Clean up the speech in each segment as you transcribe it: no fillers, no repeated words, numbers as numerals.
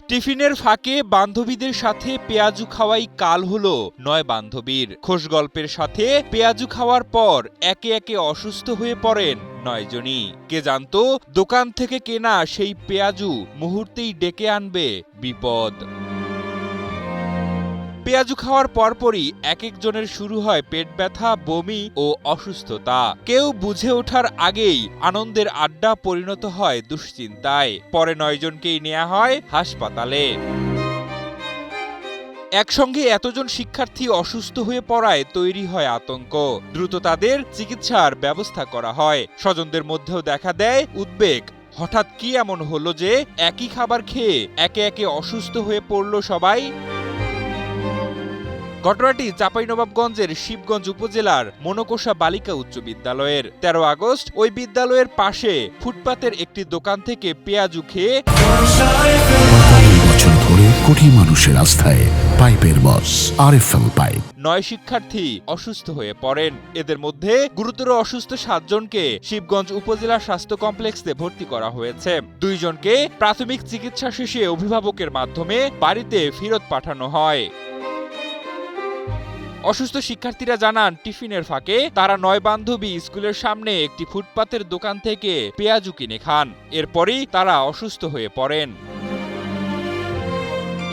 টিফিনের ফাঁকে বান্ধবীদের সাথে পেঁয়াজু খাওয়াই কাল হলো ৯ বান্ধবীর। খোশ গল্পের সাথে পেঁয়াজু খাওয়ার পর একে একে অসুস্থ হয়ে পড়েন ৯ জনই। কে জানতো দোকান থেকে কেনা সেই পেঁয়াজু মুহূর্তেই ডেকে আনবে বিপদ। পেঁয়াজু খাওয়ার পরপরই এক একজনের শুরু হয় পেট ব্যথা, বমি ও অসুস্থতা। কেউ বুঝে ওঠার আগেই আনন্দের আড্ডা পরিণত হয় দুশ্চিন্তায়। পরে ৯ জনকেই নেওয়া হয় হাসপাতালে। একসঙ্গে এতজন শিক্ষার্থী অসুস্থ হয়ে পড়ায় তৈরি হয় আতঙ্ক। দ্রুত তাদের চিকিৎসার ব্যবস্থা করা হয়। স্বজনদের মধ্যেও দেখা দেয় উদ্বেগ। হঠাৎ কি এমন হলো যে একই খাবার খেয়ে একে একে অসুস্থ হয়ে পড়ল সবাই? ঘটনাটি চাঁপাইনবাবগঞ্জের শিবগঞ্জ উপজেলার মনকোষা বালিকা উচ্চ বিদ্যালয়ের। ১৩ আগস্ট ওই বিদ্যালয়ের পাশে ফুটপাতের একটি দোকান থেকে পেঁয়াজু খেয়ে ৪৫ বছর ধরে কোটি মানুষের আস্থায় পাইপের বস আরএফএল পাইপ ৯ শিক্ষার্থী অসুস্থ হয়ে পড়েন। এদের মধ্যে গুরুতর অসুস্থ ৭ জনকে শিবগঞ্জ উপজেলা স্বাস্থ্য কমপ্লেক্সে ভর্তি করা হয়েছে। ২ জনকে প্রাথমিক চিকিৎসা শেষে অভিভাবকের মাধ্যমে বাড়িতে ফেরত পাঠানো হয়। অসুস্থ শিক্ষার্থীরা জানান, টিফিনের ফাঁকে তারা ৯ বান্ধবী স্কুলের সামনে একটি ফুটপাতের দোকান থেকে পেঁয়াজু কিনে খান। এরপরই তারা অসুস্থ হয়ে পড়েন।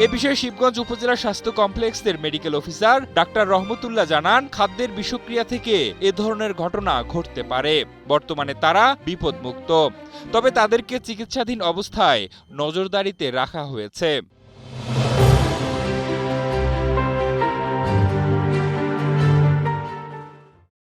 এ বিষয়ে শিবগঞ্জ উপজেলা স্বাস্থ্য কমপ্লেক্সের মেডিকেল অফিসার ডাক্তার রহমতুল্লাহ জানান, খাদ্যের বিষক্রিয়া থেকে এ ধরনের ঘটনা ঘটতে পারে। বর্তমানে তারা বিপদমুক্ত, তবে তাদেরকে চিকিৎসাধীন অবস্থায় নজরদারিতে রাখা হয়েছে।